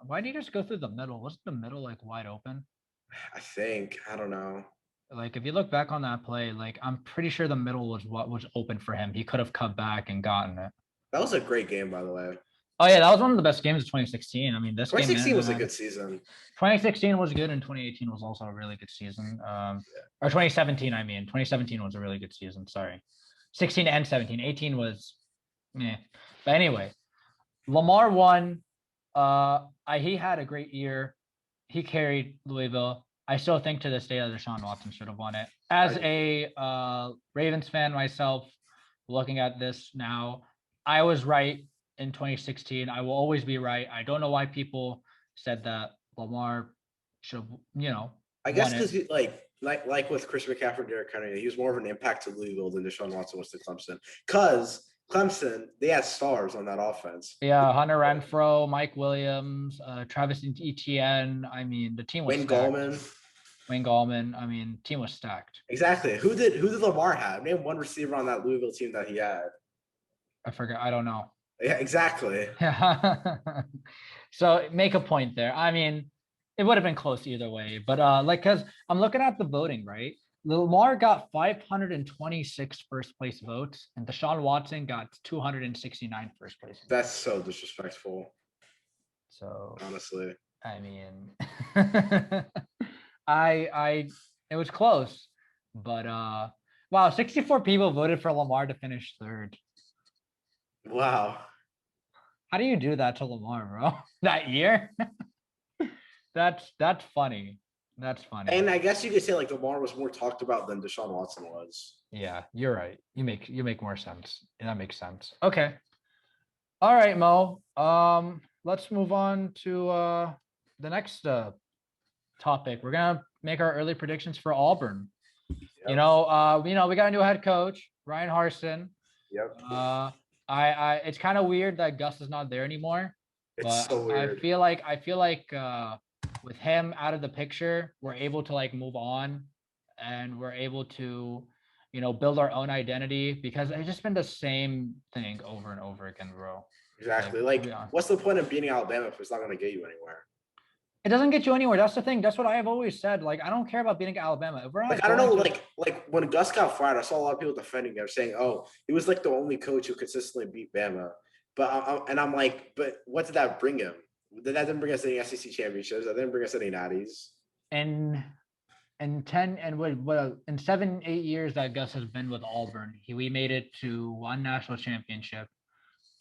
[SPEAKER 1] Why did he just go through the middle? Wasn't the middle like wide open?
[SPEAKER 2] I don't know.
[SPEAKER 1] Like if you look back on that play, like I'm pretty sure the middle was what was open for him. He could have cut back and gotten it.
[SPEAKER 2] That was a great game, by the way.
[SPEAKER 1] Oh yeah, that was one of the best games of 2016. I mean, this game
[SPEAKER 2] 2016 was a good season.
[SPEAKER 1] 2016 was good, and 2018 was also a really good season. Or 2017, I mean, 2017 was a really good season. Sorry, 16 and 17. 18 was, yeah. But anyway, Lamar won. He had a great year. He carried Louisville. I still think to this day that Deshaun Watson should have won it. As a Ravens fan myself, looking at this now, I was right in 2016. I will always be right. I don't know why people said that Lamar should have,
[SPEAKER 2] I guess
[SPEAKER 1] won
[SPEAKER 2] because
[SPEAKER 1] it.
[SPEAKER 2] like with Chris McCaffrey, Derrick Henry, he was more of an impact to Louisville than Deshaun Watson was to Clemson. Because Clemson, they had stars on that offense.
[SPEAKER 1] Yeah, Hunter Renfro, Mike Williams, Travis Etienne. I mean, the team was
[SPEAKER 2] Wayne
[SPEAKER 1] stacked.
[SPEAKER 2] Gallman.
[SPEAKER 1] Wayne Gallman. I mean, team was stacked.
[SPEAKER 2] Exactly. Who did Lamar have? Name one receiver on that Louisville team that he had.
[SPEAKER 1] I forgot. I don't know.
[SPEAKER 2] Yeah, exactly.
[SPEAKER 1] So make a point there. I mean, it would have been close either way, but because I'm looking at the voting, right? Lamar got 526 first place votes, and Deshaun Watson got 269 first place votes.
[SPEAKER 2] That's so disrespectful.
[SPEAKER 1] So
[SPEAKER 2] honestly,
[SPEAKER 1] I mean, it was close, but wow, 64 people voted for Lamar to finish third.
[SPEAKER 2] Wow.
[SPEAKER 1] How do you do that to Lamar, bro? That year? That's funny. That's funny.
[SPEAKER 2] And I guess you could say like Lamar was more talked about than Deshaun Watson was.
[SPEAKER 1] Yeah, you're right. You make more sense. And that makes sense. Okay. All right, Mo. Let's move on to the next topic. We're gonna make our early predictions for Auburn. Yep. We got a new head coach, Ryan Harsin.
[SPEAKER 2] Yep.
[SPEAKER 1] It's kind of weird that Gus is not there anymore.
[SPEAKER 2] It's so weird.
[SPEAKER 1] I feel like with him out of the picture, we're able to like move on, and we're able to, build our own identity, because it's just been the same thing over and over again, bro.
[SPEAKER 2] Exactly. Like what's the point of beating Alabama if it's not going to get you anywhere?
[SPEAKER 1] It doesn't get you anywhere. That's the thing. That's what I have always said. Like, I don't care about beating Alabama. If we're not
[SPEAKER 2] I don't know. Like when Gus got fired, I saw a lot of people defending him, saying, "Oh, he was like the only coach who consistently beat Bama." But I'm like, but what did that bring him? That didn't bring us any SEC championships. That didn't bring us any natties.
[SPEAKER 1] And in 7-8 years that Gus has been with Auburn, we made it to one national championship,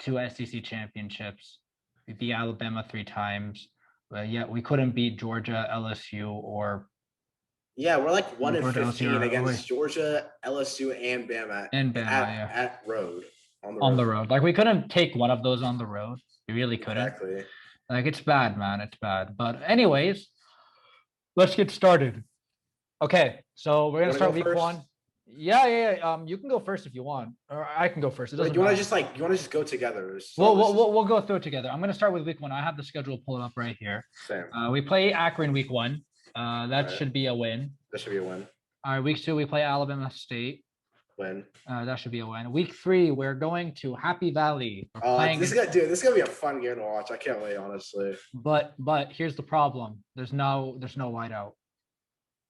[SPEAKER 1] 2 SEC championships. We beat Alabama 3 times. But yet we couldn't beat Georgia, LSU, or
[SPEAKER 2] we're like 1-15 against Georgia, LSU, and Bama. At road
[SPEAKER 1] on the road. Like we couldn't take one of those on the road. We really couldn't.
[SPEAKER 2] Exactly.
[SPEAKER 1] Like it's bad, man. It's bad. But anyways, let's get started. Okay, so we're gonna start week 1. Yeah. You can go first if you want, or I can go first.
[SPEAKER 2] You want to just go together?
[SPEAKER 1] We'll go through it together. I'm gonna start with week 1. I have the schedule pulled up right here.
[SPEAKER 2] Same.
[SPEAKER 1] We play Akron week 1. That should be a win.
[SPEAKER 2] That should be a win.
[SPEAKER 1] All right, week 2 we play Alabama State.
[SPEAKER 2] Win.
[SPEAKER 1] That should be a win. Week 3 we're going to Happy Valley.
[SPEAKER 2] This is gonna be a fun game to watch. I can't wait, honestly.
[SPEAKER 1] But here's the problem. There's no whiteout.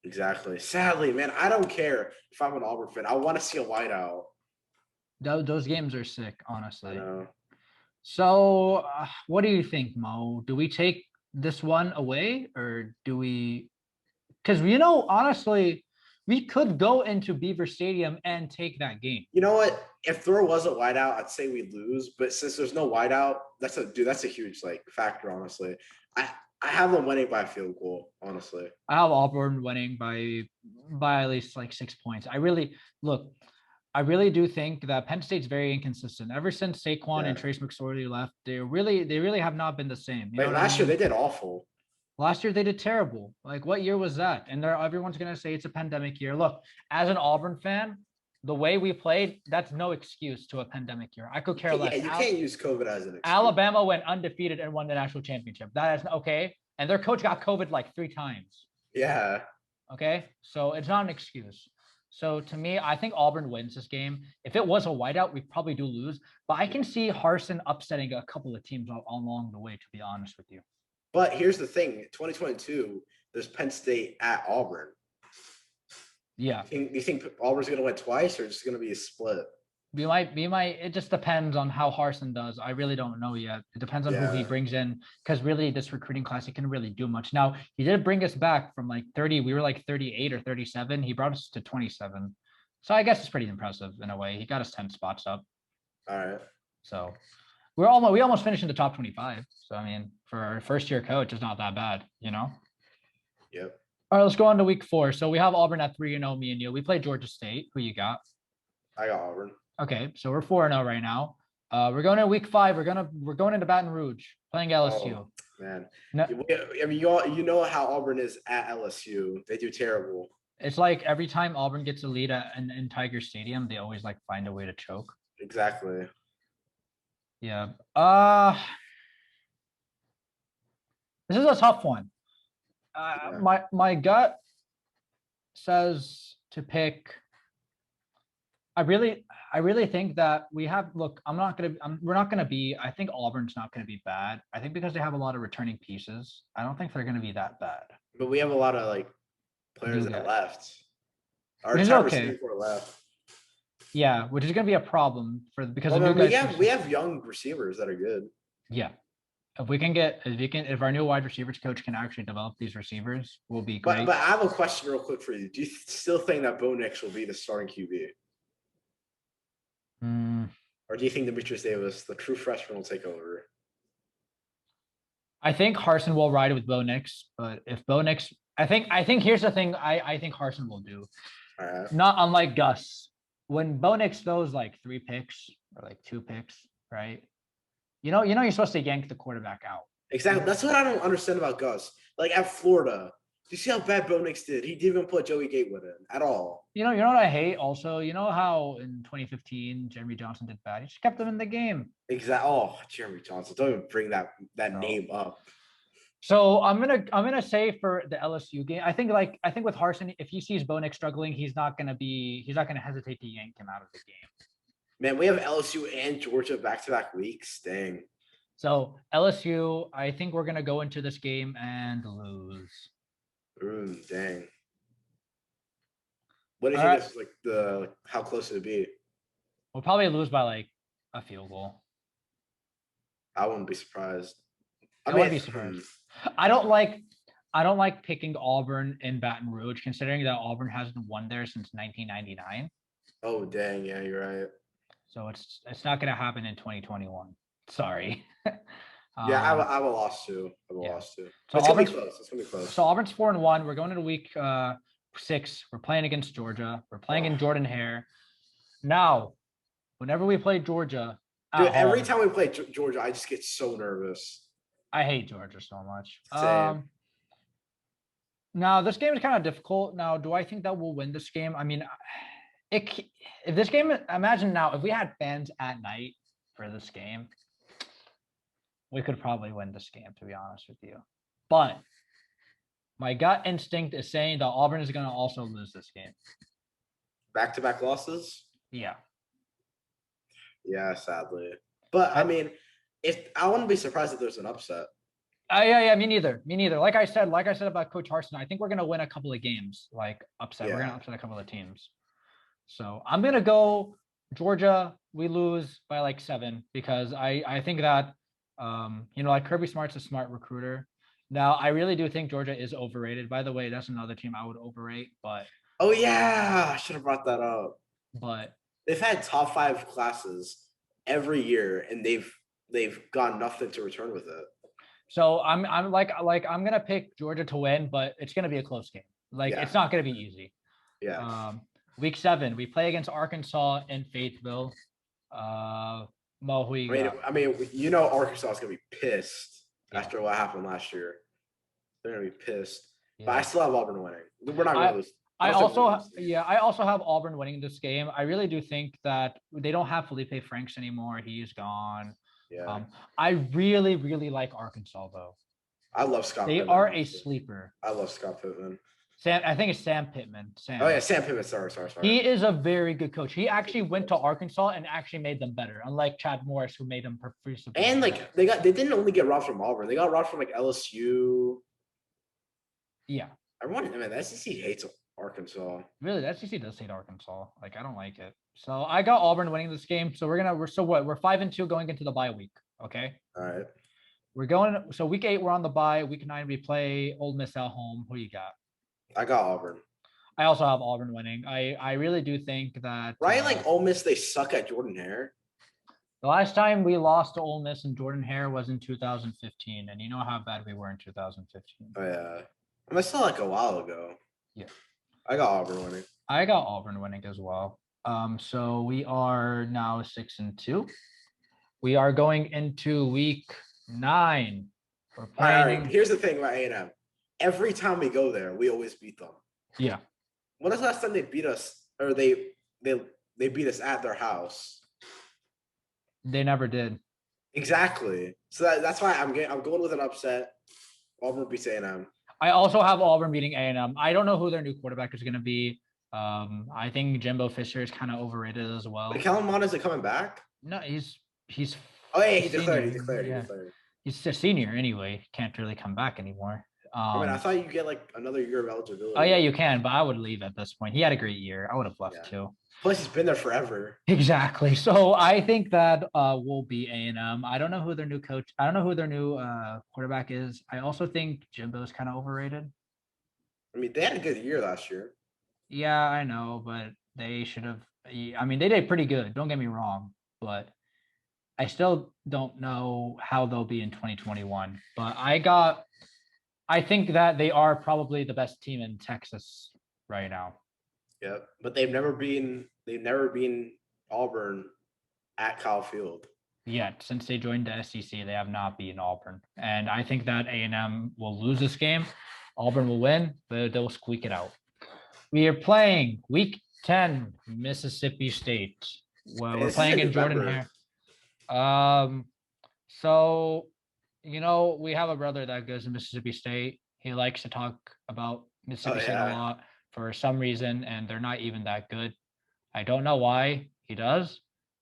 [SPEAKER 2] Exactly. Sadly, man, I don't care if I'm an Auburn fan. I want to see a whiteout.
[SPEAKER 1] Those games are sick, honestly.
[SPEAKER 2] I know.
[SPEAKER 1] So, what do you think, Mo? Do we take this one away, or do we? Because honestly, we could go into Beaver Stadium and take that game.
[SPEAKER 2] You know what? If there was a whiteout, I'd say we'd lose. But since there's no whiteout, that's a huge factor, honestly. I have them winning by a field goal, honestly.
[SPEAKER 1] I have Auburn winning by at least 6 points. I really do think that Penn State's very inconsistent. Ever since Saquon and Trace McSorley left, they really have not been the same.
[SPEAKER 2] Last year they did awful.
[SPEAKER 1] Last year they did terrible. Like, what year was that? And everyone's gonna say it's a pandemic year. Look, as an Auburn fan, the way we played, that's no excuse to a pandemic year. I could care less.
[SPEAKER 2] You can't use COVID as an excuse.
[SPEAKER 1] Alabama went undefeated and won the national championship. That is okay. And their coach got COVID 3 times.
[SPEAKER 2] Yeah.
[SPEAKER 1] Okay. So it's not an excuse. So to me, I think Auburn wins this game. If it was a whiteout, we probably do lose. But I can see Harsin upsetting a couple of teams along the way, to be honest with you.
[SPEAKER 2] But here's the thing. 2022, there's Penn State at Auburn.
[SPEAKER 1] Yeah.
[SPEAKER 2] Do you think Auburn's going to win twice, or just going to be a split?
[SPEAKER 1] We might. It just depends on how Harsin does. I really don't know yet. It depends on who he
[SPEAKER 2] Yeah.
[SPEAKER 1] brings in, because really this recruiting class, he can really do much. Now he did bring us back from like 30. We were like 38 or 37. He brought us to 27. So I guess it's pretty impressive in a way. He got us 10 spots up.
[SPEAKER 2] All right.
[SPEAKER 1] So we almost finished in the top 25. So I mean, for our first year coach, it's not that bad, you know.
[SPEAKER 2] Yep.
[SPEAKER 1] All right, let's go on to week 4. So we have Auburn at 3-0. Me and you. We play Georgia State. Who you got?
[SPEAKER 2] I got Auburn.
[SPEAKER 1] Okay, so we're 4-0 right now. We're going to week 5. We're going into Baton Rouge playing LSU.
[SPEAKER 2] Oh man.
[SPEAKER 1] No,
[SPEAKER 2] I mean, you know how Auburn is at LSU. They do terrible.
[SPEAKER 1] it's like every time Auburn gets a lead in Tiger Stadium, they always like find a way to choke.
[SPEAKER 2] Exactly.
[SPEAKER 1] Yeah. This is a tough one.
[SPEAKER 2] Yeah.
[SPEAKER 1] My gut says to pick. I really think that we have. Look, we're not gonna be. I think Auburn's not gonna be bad. I think because they have a lot of returning pieces. I don't think they're gonna be that bad.
[SPEAKER 2] But we have a lot of like players
[SPEAKER 1] New
[SPEAKER 2] that
[SPEAKER 1] guys.
[SPEAKER 2] left. Our
[SPEAKER 1] Which is
[SPEAKER 2] entire
[SPEAKER 1] okay.
[SPEAKER 2] receiving core left.
[SPEAKER 1] Yeah, which is gonna be a problem because the
[SPEAKER 2] Well,
[SPEAKER 1] new
[SPEAKER 2] we
[SPEAKER 1] guys.
[SPEAKER 2] have young receivers that are good.
[SPEAKER 1] Yeah, if our new wide receivers coach can actually develop these receivers, will be great.
[SPEAKER 2] But I have a question real quick for you. Do you still think that Bo Nix will be the starting QB? Or do you think Demetrius Davis, the true freshman, will take over?
[SPEAKER 1] I think Harsin will ride with Bo Nix, but if Bo Nix, I think here's the thing. I think Harsin will do.
[SPEAKER 2] All right.
[SPEAKER 1] Not unlike Gus. When Bo Nix throws like 3 picks or like 2 picks, right? You're supposed to yank the quarterback out.
[SPEAKER 2] Exactly. That's what I don't understand about Gus. Like at Florida, do you see how bad Bo Nix did? He didn't even put Joey Gatewood in at all.
[SPEAKER 1] You know what I hate also? You know how in 2015 Jeremy Johnson did bad? He just kept them in the game.
[SPEAKER 2] Exactly. Oh, Jeremy Johnson. Don't even bring that name up.
[SPEAKER 1] So I'm gonna say for the LSU game, I think with Harsin, if he sees Bo Nix struggling, he's not gonna hesitate to yank him out of the game.
[SPEAKER 2] Man, we have LSU and Georgia back-to-back weeks. Dang.
[SPEAKER 1] So LSU, I think we're gonna go into this game and lose.
[SPEAKER 2] Dang. What do you think is like how close it'd be?
[SPEAKER 1] We'll probably lose by like a field goal.
[SPEAKER 2] I wouldn't be surprised.
[SPEAKER 1] I wouldn't be surprised. I don't like picking Auburn in Baton Rouge, considering that Auburn hasn't won there since 1999.
[SPEAKER 2] Oh dang, yeah, you're right.
[SPEAKER 1] So it's not gonna happen in 2021. Sorry.
[SPEAKER 2] Yeah, I will lost too. So it's gonna be close. It's gonna be close.
[SPEAKER 1] So Auburn's 4-1. We're going into week 6. We're playing against Georgia. We're playing in Jordan Hare. Now, whenever we play Georgia,
[SPEAKER 2] dude, every time we play Georgia, I just get so nervous.
[SPEAKER 1] I hate Georgia so much.
[SPEAKER 2] Same.
[SPEAKER 1] Now this game is kind of difficult. Now, do I think that we'll win this game? I mean, if this game, imagine now if we had fans at night for this game, we could probably win this game, to be honest with you. But my gut instinct is saying that Auburn is going to also lose this game.
[SPEAKER 2] Back-to-back losses?
[SPEAKER 1] Yeah.
[SPEAKER 2] Yeah, sadly. But I mean, I wouldn't be surprised if there's an upset.
[SPEAKER 1] Yeah, me neither. Like I said about Coach Harsin, I think we're gonna win a couple of games, like upset. Yeah. We're gonna upset a couple of teams. So I'm gonna go Georgia. We lose by like 7 because I think that like Kirby Smart's a smart recruiter. Now I really do think Georgia is overrated. By the way, that's another team I would overrate. But
[SPEAKER 2] oh yeah, I should have brought that up.
[SPEAKER 1] But
[SPEAKER 2] they've had top 5 classes every year, and they've got nothing to return with it.
[SPEAKER 1] So I'm gonna pick Georgia to win, but it's gonna be a close game. It's not gonna be easy.
[SPEAKER 2] Yeah.
[SPEAKER 1] Week 7, we play against Arkansas in Fayetteville. Mo, who you got?
[SPEAKER 2] I mean, Arkansas is gonna be pissed after what happened last year. They're gonna be pissed. Yeah. But I still have Auburn winning. We're not gonna lose.
[SPEAKER 1] I also have Auburn winning this game. I really do think that they don't have Felipe Franks anymore. He's gone.
[SPEAKER 2] Yeah.
[SPEAKER 1] I really, really like Arkansas though.
[SPEAKER 2] I love Scott.
[SPEAKER 1] They are a sleeper.
[SPEAKER 2] I love Scott Pittman.
[SPEAKER 1] I think it's Sam Pittman.
[SPEAKER 2] Oh yeah, Sam Pittman. Sorry.
[SPEAKER 1] He is a very good coach. He actually went to Arkansas and actually made them better, unlike Chad Morris, who made them free support.
[SPEAKER 2] And they didn't only get robbed from Auburn. They got robbed from LSU.
[SPEAKER 1] Yeah.
[SPEAKER 2] The SEC hates Arkansas.
[SPEAKER 1] Really, the SEC does hate Arkansas. I don't like it. So I got Auburn winning this game. So we're 5-2 going into the bye week. Okay.
[SPEAKER 2] All right.
[SPEAKER 1] We're going. So week 8 we're on the bye. Week 9 we play Ole Miss at home. Who you got?
[SPEAKER 2] I got Auburn.
[SPEAKER 1] I also have Auburn winning. I really do think that
[SPEAKER 2] Right, like Ole Miss, they suck at Jordan Hare.
[SPEAKER 1] the last time we lost to Ole Miss and Jordan Hare was in 2015, and you know how bad we were in 2015.
[SPEAKER 2] Oh yeah, I mean, it's still like a while ago.
[SPEAKER 1] Yeah,
[SPEAKER 2] I got Auburn winning.
[SPEAKER 1] I got Auburn winning as well. So we are now 6-2. We are going into week 9. We're
[SPEAKER 2] All
[SPEAKER 1] playing.
[SPEAKER 2] right. Here's the thing about A&M. Every time we go there, we always beat them.
[SPEAKER 1] Yeah.
[SPEAKER 2] When was the last time they beat us, or they beat us at their house?
[SPEAKER 1] They never did.
[SPEAKER 2] Exactly. So that's why I'm going with an upset. Auburn beats A&M.
[SPEAKER 1] I also have Auburn beating A&M. I don't know who their new quarterback is going to be. I think Jimbo Fisher is kind of overrated as well.
[SPEAKER 2] But Kellen Mond isn't coming back?
[SPEAKER 1] No, he's.
[SPEAKER 2] Oh yeah, he
[SPEAKER 1] senior.
[SPEAKER 2] declared.
[SPEAKER 1] Yeah. He's a senior anyway. Can't really come back anymore.
[SPEAKER 2] I mean, I thought you get like another year of eligibility.
[SPEAKER 1] Oh yeah, you can, but I would leave at this point. He had a great year. I would have left too.
[SPEAKER 2] Plus, he's been there forever.
[SPEAKER 1] Exactly. So I think that will be A&M. I don't know who their new coach. I don't know who their new quarterback is. I also think Jimbo's kind of overrated.
[SPEAKER 2] I mean, they had a good year last year.
[SPEAKER 1] Yeah, I know, but they should have. I mean, they did pretty good. Don't get me wrong, but I still don't know how they'll be in 2021. But I think that they are probably the best team in Texas right now.
[SPEAKER 2] Yeah, but they've never been Auburn at Kyle Field.
[SPEAKER 1] Yet, since they joined the SEC, they have not beaten Auburn. And I think that A&M will lose this game. Auburn will win, but they'll squeak it out. We are playing week 10, Mississippi State. Well, we're playing in Jordan Hare. So, we have a brother that goes to Mississippi State. He likes to talk about Mississippi State a lot for some reason, and they're not even that good. I don't know why he does.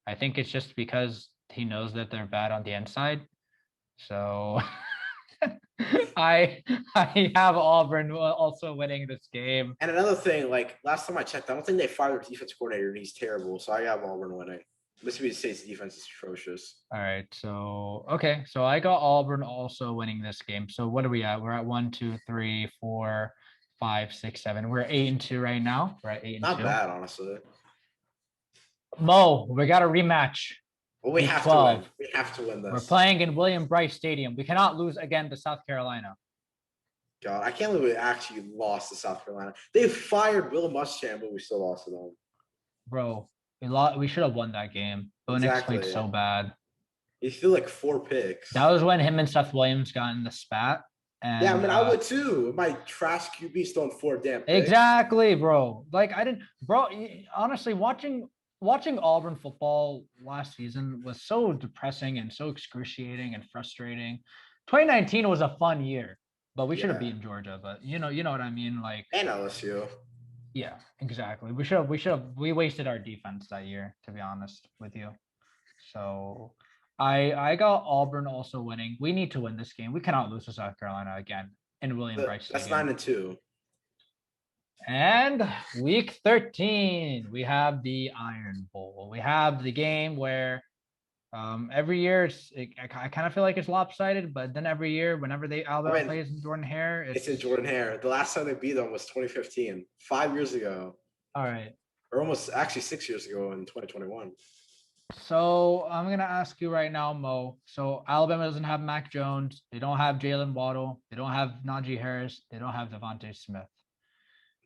[SPEAKER 1] I think it's just because he knows that they're bad on the inside. So I have Auburn also winning this game.
[SPEAKER 2] And another thing, like last time I checked, I don't think they fired their defense coordinator, and he's terrible. So I have Auburn winning. Mississippi State's defense is atrocious.
[SPEAKER 1] All right. So I got Auburn also winning this game. So what are we at? We're at 1, 2, 3, 4, 5, 6, 7. We're 8-2 right now. We're at 8-2.
[SPEAKER 2] Not bad, honestly.
[SPEAKER 1] Mo, we got a rematch.
[SPEAKER 2] Well, we have 12. To win. We have to win this.
[SPEAKER 1] We're playing in William Bryce Stadium. We cannot lose again to South Carolina.
[SPEAKER 2] God, I can't believe we actually lost to South Carolina. They fired Will Muschamp, but we still lost to them.
[SPEAKER 1] Bro, we should have won that game. Bo Nix played so bad.
[SPEAKER 2] He threw like 4 picks.
[SPEAKER 1] That was when him and Seth Williams got in the spat. And,
[SPEAKER 2] yeah, I mean, I would too. My trash QB's throwing 4 damn picks.
[SPEAKER 1] Exactly, bro. Like, honestly, watching Auburn football last season was so depressing and so excruciating and frustrating. 2019 was a fun year, but we should have beaten Georgia. But you know what I mean, like.
[SPEAKER 2] And LSU.
[SPEAKER 1] Yeah, exactly. We wasted our defense that year, to be honest with you. So I got Auburn also winning. We need to win this game. We cannot lose to South Carolina again in William Bryce.
[SPEAKER 2] That's 9-2.
[SPEAKER 1] And week 13, we have the Iron Bowl. We have the game where every year I kind of feel like it's lopsided, but then every year, whenever Alabama plays in Jordan Hare,
[SPEAKER 2] it's in Jordan Hare. The last time they beat them was 2015, 5 years ago.
[SPEAKER 1] All right.
[SPEAKER 2] Or almost actually 6 years ago in 2021.
[SPEAKER 1] So I'm going to ask you right now, Mo. So Alabama doesn't have Mac Jones. They don't have Jalen Waddle. They don't have Najee Harris. They don't have Devontae Smith.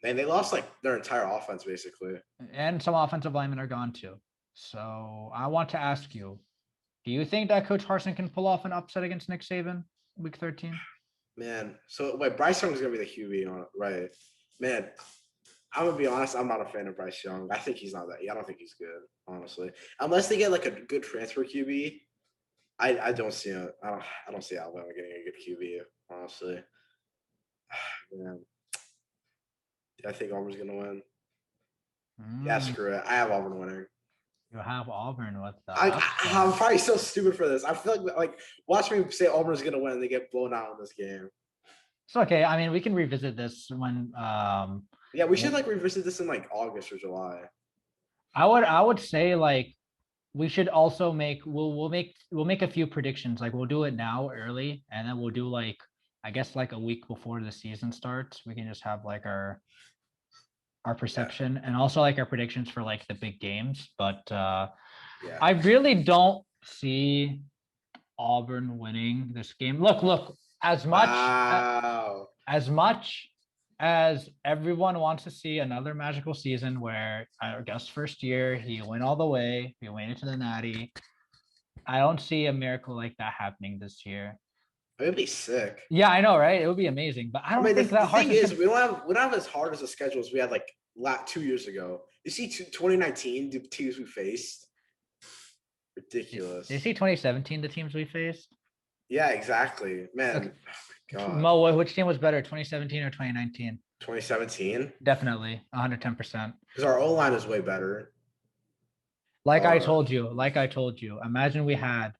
[SPEAKER 2] And they lost like their entire offense, basically.
[SPEAKER 1] And some offensive linemen are gone too. So I want to ask you, do you think that Coach Harsin can pull off an upset against Nick Saban week 13?
[SPEAKER 2] Man, so wait, Bryce Young is going to be the QB, right? Man, I'm going to be honest, I'm not a fan of Bryce Young. I think he's not that. I don't think he's good, honestly. Unless they get like a good transfer QB, I don't see I don't see Alabama getting a good QB, honestly. Man. I think Auburn's going to win. Yeah, screw it. I have Auburn winning.
[SPEAKER 1] You have Auburn with the
[SPEAKER 2] I'm probably so stupid for this. I feel like watch me say Auburn's going to win and they get blown out in this game.
[SPEAKER 1] It's okay. I mean, we can revisit this when
[SPEAKER 2] yeah, we should like revisit this in like August or July.
[SPEAKER 1] I would say like we should also we'll make a few predictions. Like we'll do it now early, and then we'll do like I guess like a week before the season starts. We can just have like our
[SPEAKER 2] Yeah,
[SPEAKER 1] perception and also like our predictions for like the big games. But
[SPEAKER 2] yeah.
[SPEAKER 1] I really don't see Auburn winning this game. Look,
[SPEAKER 2] Wow.
[SPEAKER 1] as much as everyone wants to see another magical season where I guess first year he went all the way, he went into the Natty. I don't see a miracle like that happening this year.
[SPEAKER 2] It'd be sick.
[SPEAKER 1] Yeah, I know, right? It would be amazing, but I
[SPEAKER 2] I
[SPEAKER 1] don't
[SPEAKER 2] mean,
[SPEAKER 1] think
[SPEAKER 2] the
[SPEAKER 1] that
[SPEAKER 2] thing
[SPEAKER 1] Harson's
[SPEAKER 2] is,
[SPEAKER 1] gonna.
[SPEAKER 2] we don't have as hard as a schedule as we had like 2 years ago. You see, 2019, the teams we faced,
[SPEAKER 1] Did you
[SPEAKER 2] ridiculous.
[SPEAKER 1] see 2017 the teams we faced?
[SPEAKER 2] Yeah, exactly,
[SPEAKER 1] Okay.
[SPEAKER 2] man. Oh my God,
[SPEAKER 1] Mo, which team was better, 2017 or 2019?
[SPEAKER 2] 2017,
[SPEAKER 1] Definitely, 110%.
[SPEAKER 2] because our O line is way better. Uh,
[SPEAKER 1] Like I told you, imagine we had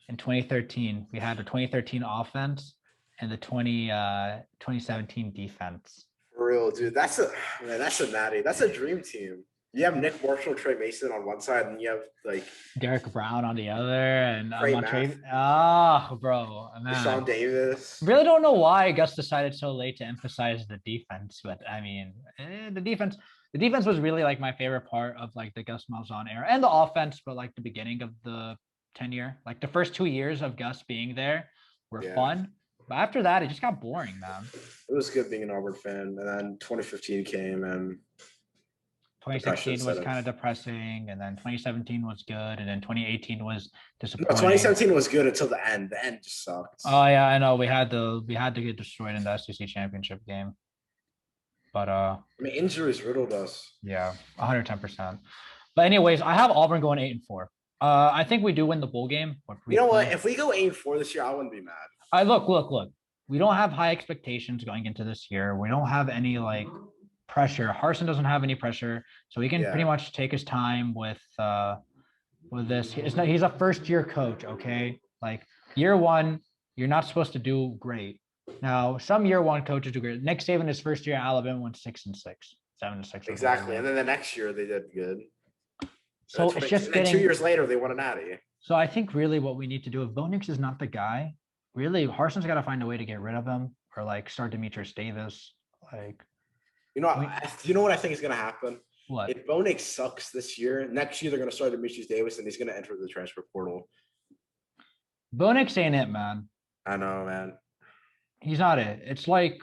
[SPEAKER 1] in 2013, we had the 2013 offense and the 2017 defense.
[SPEAKER 2] for real, dude. That's a natty. That's a dream team. You have Nick Marshall, Trey Mason on one side, and you have like
[SPEAKER 1] Derek Brown on the other, and
[SPEAKER 2] Trey
[SPEAKER 1] Montre.
[SPEAKER 2] Math,
[SPEAKER 1] Bro,
[SPEAKER 2] Deshaun
[SPEAKER 1] man.
[SPEAKER 2] Davis.
[SPEAKER 1] Really don't know why Gus decided so late to emphasize the defense, but I mean, the defense was really like my favorite part of like the Gus Malzahn era, and the offense, but like the beginning of the tenure, like the first 2 years of Gus being there were
[SPEAKER 2] Yeah,
[SPEAKER 1] fun, but after that, it just got boring, man.
[SPEAKER 2] it was good being an Auburn fan. And then 2015 came, and depression
[SPEAKER 1] 2016
[SPEAKER 2] set
[SPEAKER 1] was
[SPEAKER 2] in.
[SPEAKER 1] kind of depressing, and then 2017 was good, and then 2018 was
[SPEAKER 2] No,
[SPEAKER 1] disappointing.
[SPEAKER 2] 2017 was good until the end. The end just sucked.
[SPEAKER 1] Oh yeah, I know we had to get destroyed in the SEC championship game, but
[SPEAKER 2] I mean, injuries riddled us.
[SPEAKER 1] yeah, 110%. But anyways, I have Auburn going 8-4. I think we do win the bowl game. But
[SPEAKER 2] You know what? If we go 8-4 this year, I wouldn't be mad.
[SPEAKER 1] I look. We don't have high expectations going into this year. We don't have any like pressure. Harson doesn't have any pressure, so he can pretty
[SPEAKER 2] Yeah.
[SPEAKER 1] much take his time with this. He's a first year coach. Okay, like year one, you're not supposed to do great. Now, some year one coaches do great. Nick Saban, his first year at Alabama, went 6-6, 7-6.
[SPEAKER 2] Exactly. And then the next year they did good.
[SPEAKER 1] So it's just
[SPEAKER 2] and then 2
[SPEAKER 1] getting.
[SPEAKER 2] years later they won a natty.
[SPEAKER 1] So I think really what we need to do if Bo Nix is not the guy, really Harson's got to find a way to get rid of him or like start Demetrius Davis. Like
[SPEAKER 2] You know what I think is gonna happen?
[SPEAKER 1] what?
[SPEAKER 2] If Bo Nix sucks this year, next year they're gonna start Demetrius Davis and he's gonna enter the transfer portal.
[SPEAKER 1] Bo Nix ain't it, man.
[SPEAKER 2] I know, man.
[SPEAKER 1] He's not it. It's like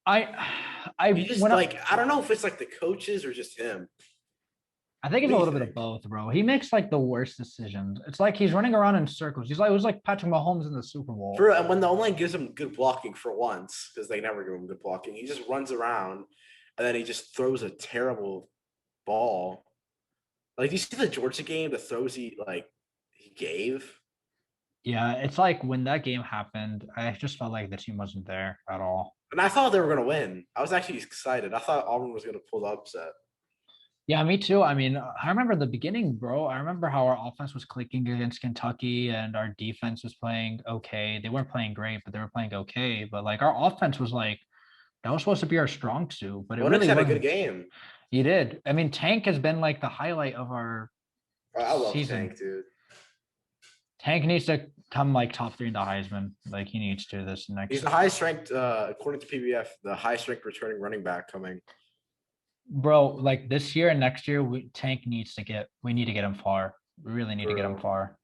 [SPEAKER 1] I
[SPEAKER 2] You just
[SPEAKER 1] when
[SPEAKER 2] like I don't know if it's like the coaches or just him.
[SPEAKER 1] I think
[SPEAKER 2] What
[SPEAKER 1] it's
[SPEAKER 2] do
[SPEAKER 1] a
[SPEAKER 2] you
[SPEAKER 1] little bit of
[SPEAKER 2] think?
[SPEAKER 1] both, bro. He makes like the worst decisions. It's like he's running around in circles. He's like it was like Patrick Mahomes in the Super Bowl.
[SPEAKER 2] And when the O-line gives him good blocking for once, because they never give him good blocking, he just runs around and then he just throws a terrible ball. Like you see the Georgia game, the throws he gave.
[SPEAKER 1] Yeah, it's like when that game happened, I just felt like the team wasn't there at all.
[SPEAKER 2] And I thought they were gonna win. I was actually excited. I thought Auburn was gonna pull the upset.
[SPEAKER 1] Yeah, me too. I mean, I remember the beginning, bro. I remember how our offense was clicking against Kentucky and our defense was playing okay. They weren't playing great, but they were playing okay. But like our offense was like that was supposed to be our strong suit, but it
[SPEAKER 2] Bonix
[SPEAKER 1] really
[SPEAKER 2] had a good
[SPEAKER 1] wasn't.
[SPEAKER 2] game.
[SPEAKER 1] He did. I mean, Tank has been like the highlight of our
[SPEAKER 2] I love
[SPEAKER 1] season.
[SPEAKER 2] Tank, dude.
[SPEAKER 1] Tank needs to come like top 3 in the Heisman. Like he needs to this next.
[SPEAKER 2] He's the highest ranked, according to PBF, the highest ranked returning running back coming.
[SPEAKER 1] Bro, like this year and next year, Tank needs to get. We need to get him far. We really need to get him
[SPEAKER 2] Bro.
[SPEAKER 1] far.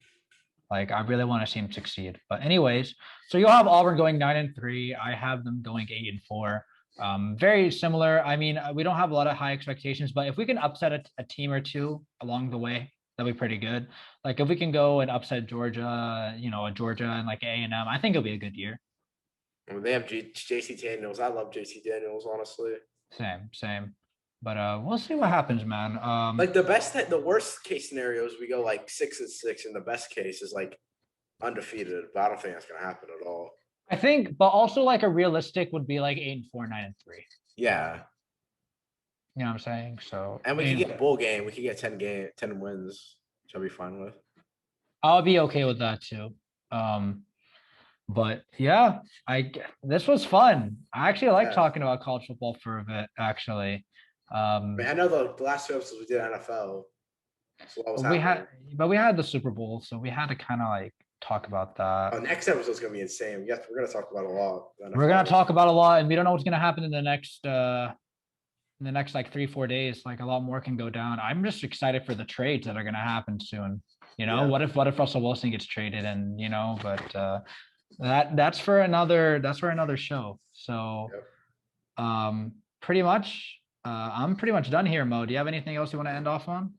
[SPEAKER 1] Like I really want to see him succeed. But anyways, so you'll have Auburn going 9-3. I have them going 8-4. Very similar. I mean, we don't have a lot of high expectations, but if we can upset a team or two along the way, that'll be pretty good. Like if we can go and upset Georgia, Georgia and like A&M, I think it'll be a good year.
[SPEAKER 2] I mean, they have JC Daniels. I love JC Daniels, honestly.
[SPEAKER 1] Same. But we'll see what happens, man.
[SPEAKER 2] Like the worst case scenario is we go like 6-6, and the best case is like undefeated. But I don't think that's gonna happen at all.
[SPEAKER 1] I think, but also like a realistic would be like 8-4, 9-3.
[SPEAKER 2] Yeah,
[SPEAKER 1] You know what I'm saying? So
[SPEAKER 2] and we could get bowl game. We could get 10 wins, which I'll be fine with.
[SPEAKER 1] I'll be okay with that too. But yeah, this was fun. I actually like talking about college football for a bit, actually.
[SPEAKER 2] I mean, I know the last 2 episodes we did NFL. So what was
[SPEAKER 1] we
[SPEAKER 2] happening?
[SPEAKER 1] had, but we had the Super Bowl, so we had to kind of like talk about that.
[SPEAKER 2] Oh, next episode's gonna be insane. Yes, we're gonna talk about a lot. of
[SPEAKER 1] We're gonna
[SPEAKER 2] NFL.
[SPEAKER 1] talk about a lot, and we don't know what's gonna happen in the next like 3-4 days. Like a lot more can go down. I'm just excited for the trades that are gonna happen soon.
[SPEAKER 2] Yeah.
[SPEAKER 1] What if Russell Wilson gets traded, and but that's for another show. So
[SPEAKER 2] Yep.
[SPEAKER 1] pretty much I'm pretty much done here, Mo. Do you have anything else you want to end off on?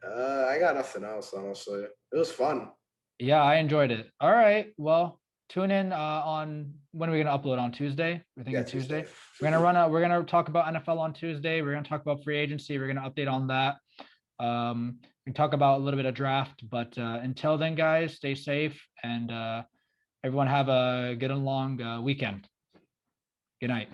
[SPEAKER 2] I got nothing else, honestly. It was fun.
[SPEAKER 1] Yeah, I enjoyed it. All right. Well, tune in on when are we gonna upload on Tuesday? We're
[SPEAKER 2] Yeah,
[SPEAKER 1] thinking Tuesday.
[SPEAKER 2] Tuesday.
[SPEAKER 1] We're gonna talk about NFL on Tuesday. We're gonna talk about free agency. We're gonna update on that. We can talk about a little bit of draft, but until then, guys, stay safe and everyone have a good and long weekend. Good night.